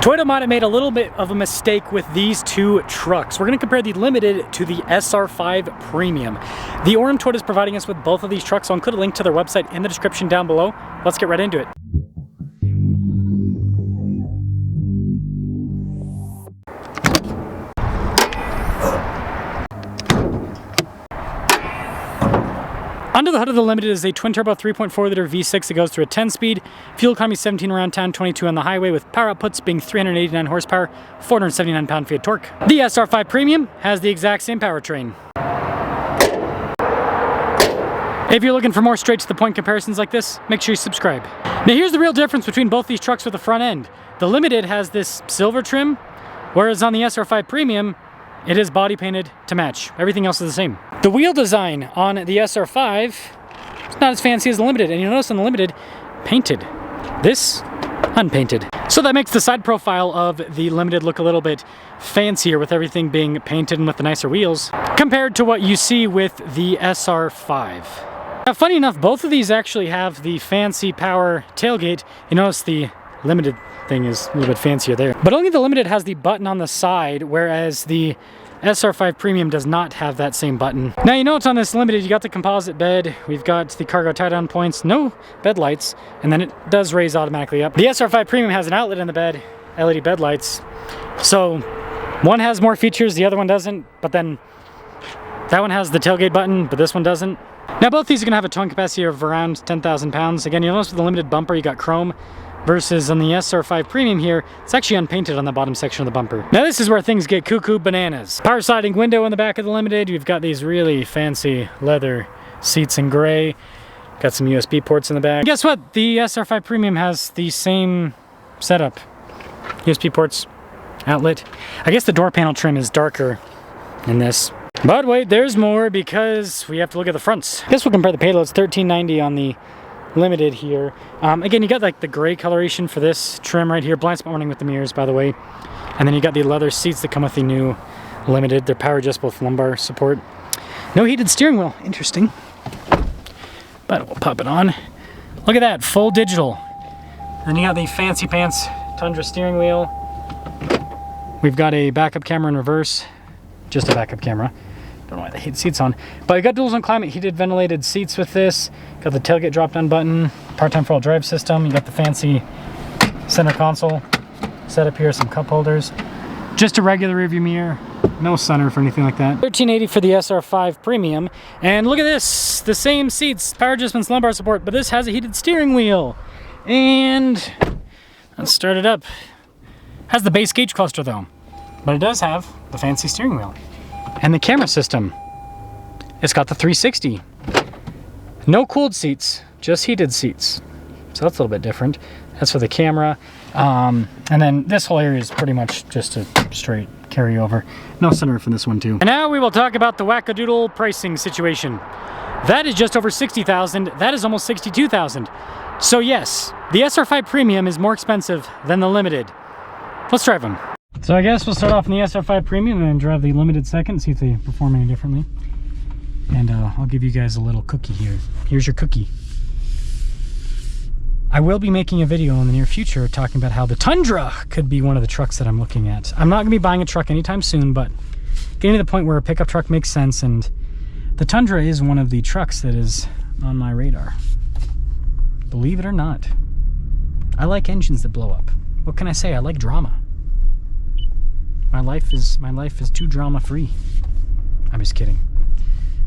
Toyota might have made a little bit of a mistake with these two trucks. We're going to compare the Limited to the SR5 Premium. The Orem Toyota is providing us with both of these trucks, so I'll include a link to their website in the description down below. Let's get right into it. Under the hood of the Limited is a twin-turbo 3.4-liter V6 that goes through a 10-speed. Fuel economy 17 around town, 22 on the highway, with power outputs being 389 horsepower, 479 pound-feet of torque. The SR5 Premium has the exact same powertrain. If you're looking for more straight-to-the-point comparisons like this, make sure you subscribe. Now here's the real difference between both these trucks with the front end. The Limited has this silver trim, whereas on the SR5 Premium, it is body painted to match. Everything else is the same. The wheel design on the SR5 is not as fancy as the Limited, and you'll notice on the Limited, painted. This, unpainted. So that makes the side profile of the Limited look a little bit fancier with everything being painted and with the nicer wheels, compared to what you see with the SR5. Now, funny enough, both of these actually have the fancy power tailgate. You notice the Limited thing is a little bit fancier there. But only the Limited has the button on the side, whereas the SR5 Premium does not have that same button. Now you know it's on this Limited, you got the composite bed, we've got the cargo tie-down points, no bed lights, and then it does raise automatically up. The SR5 Premium has an outlet in the bed, LED bed lights. So one has more features, the other one doesn't, but then that one has the tailgate button, but this one doesn't. Now both these are gonna have a towing capacity of around 10,000 pounds. Again, you'll notice with the Limited bumper, you got chrome, versus on the SR5 Premium here, it's actually unpainted on the bottom section of the bumper. Now this is where things get cuckoo bananas. Power sliding window in the back of the Limited. You've got these really fancy leather seats in gray. Got some USB ports in the back. And guess what? The SR5 Premium has the same setup. USB ports, outlet. I guess the door panel trim is darker in this. But wait, there's more because we have to look at the fronts. I guess we'll compare the payloads. $13.90 on the Limited here. Again, you got like the gray coloration for this trim right here. Blind spot warning with the mirrors, by the way. And then you got the leather seats that come with the new Limited. They're power adjustable with lumbar support. No heated steering wheel. Interesting. But we'll pop it on. Look at that, full digital. Then you got the fancy pants Tundra steering wheel. We've got a backup camera in reverse. Just a backup camera. Don't know why they heat seats on, but you got dual zone climate heated ventilated seats with this. Got the tailgate drop down button, part-time four-wheel drive system. You got the fancy center console set up here, some cup holders, just a regular rearview mirror, no sunroof or anything like that. $13.80 for the SR5 Premium, and look at this, the same seats, power adjustments, lumbar support, but this has a heated steering wheel. And let's start it up. Has the base gauge cluster though, but it does have the fancy steering wheel. And the camera system, it's got the 360. No cooled seats, just heated seats. So that's a little bit different. That's for the camera. And then this whole area is pretty much just a straight carryover. No sunroof in this one too. And now we will talk about the wackadoodle pricing situation. That is just over $60,000. That is almost $62,000. So yes, the SR5 Premium is more expensive than the Limited. Let's drive them. So I guess we'll start off in the SR5 Premium and then drive the Limited second, see if they perform any differently. And I'll give you guys a little cookie here. Here's your cookie. I will be making a video in the near future talking about how the Tundra could be one of the trucks that I'm looking at. I'm not going to be buying a truck anytime soon, but getting to the point where a pickup truck makes sense, and the Tundra is one of the trucks that is on my radar. Believe it or not. I like engines that blow up. What can I say? I like drama. My life is too drama free. I'm just kidding.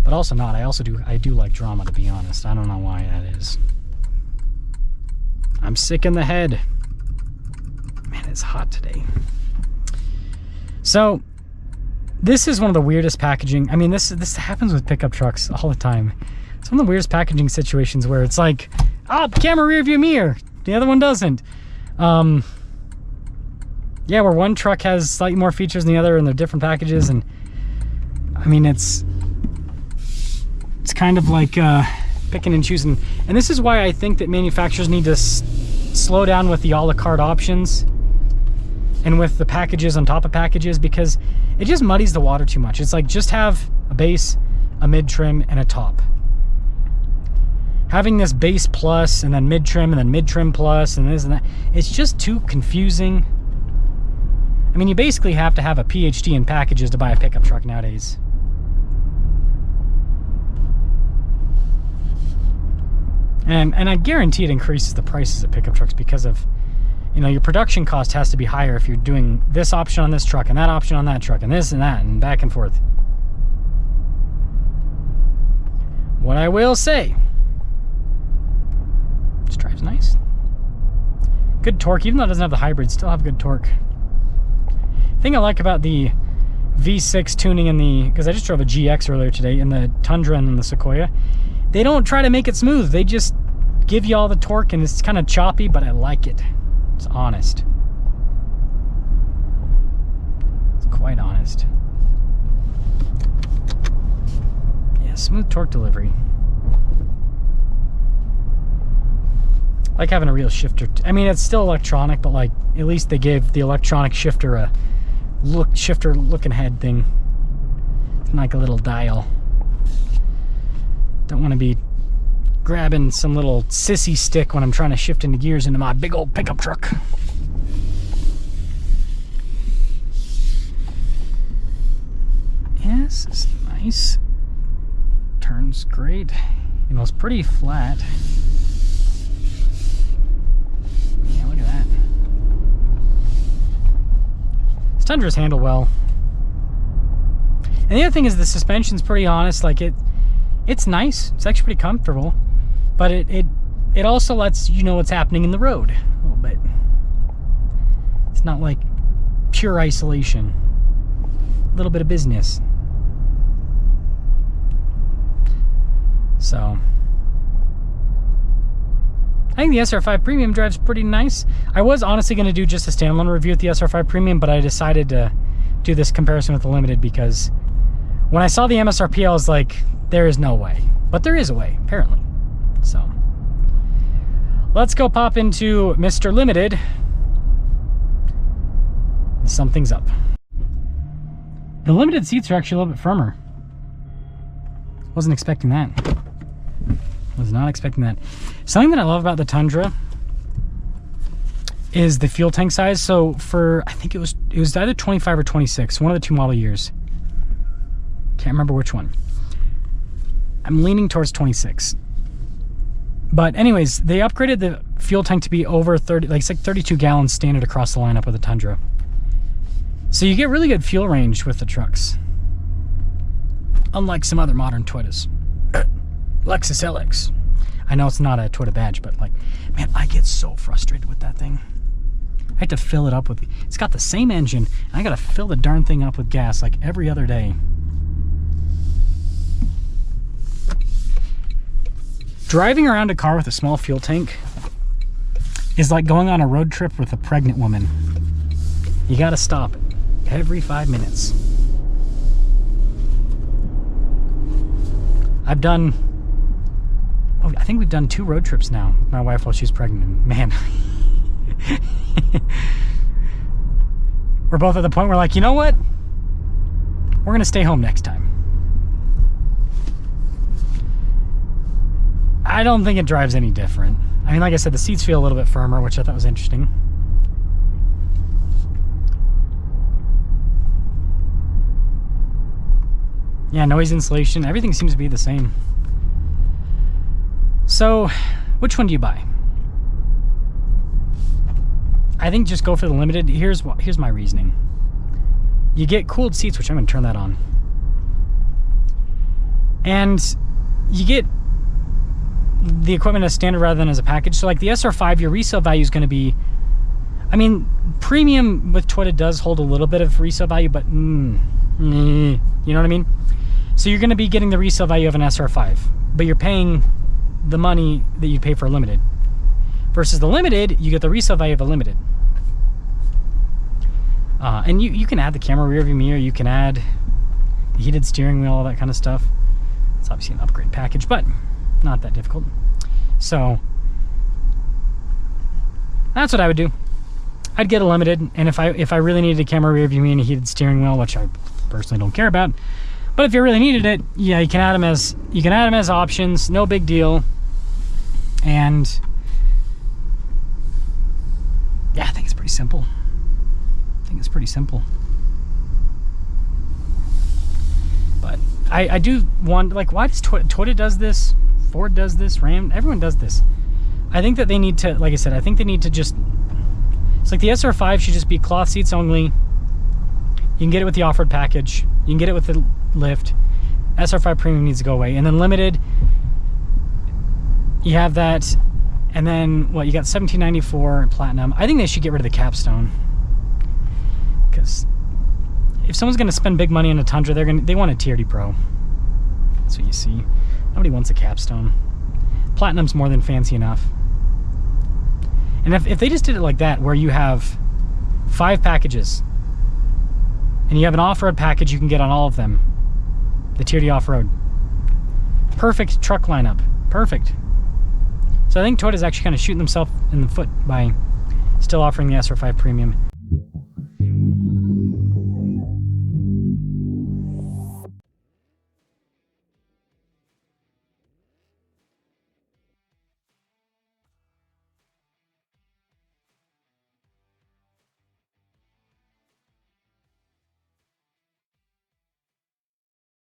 But also not. I do like drama, to be honest. I don't know why that is. I'm sick in the head. Man, it's hot today. So this is one of the weirdest packaging. I mean, this happens with pickup trucks all the time. It's one of the weirdest packaging situations where it's like, oh, camera rear view mirror. The other one doesn't. Yeah, where one truck has slightly more features than the other and they're different packages, and I mean it's kind of like picking and choosing. And this is why I think that manufacturers need to slow down with the a la carte options and with the packages on top of packages, because it just muddies the water too much. It's like, just have a base, a mid trim, and a top. Having this base plus and then mid trim and then mid trim plus and this and that, it's just too confusing. I mean, you basically have to have a PhD in packages to buy a pickup truck nowadays. And I guarantee it increases the prices of pickup trucks because of, you know, your production cost has to be higher if you're doing this option on this truck and that option on that truck and this and that and back and forth. What I will say, this drives nice. Good torque, even though it doesn't have the hybrid, still have good torque. The thing I like about the V6 tuning in the, because I just drove a GX earlier today, in the Tundra and in the Sequoia, they don't try to make it smooth. They just give you all the torque, and it's kind of choppy, but I like it. It's honest. It's quite honest. Yeah, smooth torque delivery. I like having a real shifter. I mean, it's still electronic, but like at least they gave the electronic shifter a shifter looking head thing. It's like a little dial. Don't want to be grabbing some little sissy stick when I'm trying to shift into gears into my big old pickup truck. Yes, it's nice. Turns great. You know, it's pretty flat. Yeah, look at that. This Tundra's handle well. And the other thing is the suspension's pretty honest. Like it's nice. It's actually pretty comfortable. But it also lets you know what's happening in the road a little bit. It's not like pure isolation. A little bit of business. So I think the SR5 Premium drives pretty nice. I was honestly going to do just a standalone review with the SR5 Premium, but I decided to do this comparison with the Limited because when I saw the MSRP, I was like, there is no way. But there is a way, apparently. So let's go pop into Mr. Limited. Something's up. The Limited seats are actually a little bit firmer. Wasn't expecting that. Was not expecting that. Something that I love about the Tundra is the fuel tank size. So for, I think it was either 25 or 26, one of the two model years. Can't remember which one. I'm leaning towards 26. But anyways, they upgraded the fuel tank to be over 30, like it's like 32 gallons standard across the lineup of the Tundra. So you get really good fuel range with the trucks. Unlike some other modern Toyotas. Lexus LX. I know it's not a Toyota badge, but like, man, I get so frustrated with that thing. I have to fill it up with, it's got the same engine, and I gotta fill the darn thing up with gas like every other day. Driving around a car with a small fuel tank is like going on a road trip with a pregnant woman. You gotta stop every 5 minutes. I've done, I think we've done 2 road trips now with my wife while she's pregnant. And man, we're both at the point where like, you know what? We're gonna stay home next time. I don't think it drives any different. I mean, like I said, the seats feel a little bit firmer, which I thought was interesting. Yeah, noise insulation, everything seems to be the same. So, which one do you buy? I think just go for the Limited. Here's my reasoning. You get cooled seats, which I'm going to turn that on. And you get the equipment as standard rather than as a package. So like the SR5, your resale value is going to be, I mean, premium with Toyota does hold a little bit of resale value, but you know what I mean? So you're going to be getting the resale value of an SR5, but you're paying the money that you pay for a Limited. Versus the Limited, you get the resale value of a Limited. And you can add the camera rear view mirror, you can add the heated steering wheel, all that kind of stuff. It's obviously an upgrade package, but not that difficult. So that's what I would do. I'd get a Limited, and if I really needed a camera rear view mirror and a heated steering wheel, which I personally don't care about, but if you really needed it, yeah, you can add them as options, no big deal. And yeah, I think it's pretty simple. It's pretty simple. But I do want, like, why does Toyota does this? Ford does this, Ram, everyone does this. I think that they need to, like I said, I think they need to just, it's like the SR5 should just be cloth seats only. You can get it with the off-road package. You can get it with the lift. SR5 Premium needs to go away. And then Limited, you have that. And then, what, you got 1794 Platinum. I think they should get rid of the capstone. Because if someone's going to spend big money on a Tundra, they want a TRD Pro. That's what you see. Nobody wants a capstone. Platinum's more than fancy enough. And if they just did it like that, where you have 5 packages, and you have an off-road package you can get on all of them, the TRD off-road, perfect truck lineup, perfect. So I think Toyota's actually kind of shooting themselves in the foot by still offering the SR5 Premium.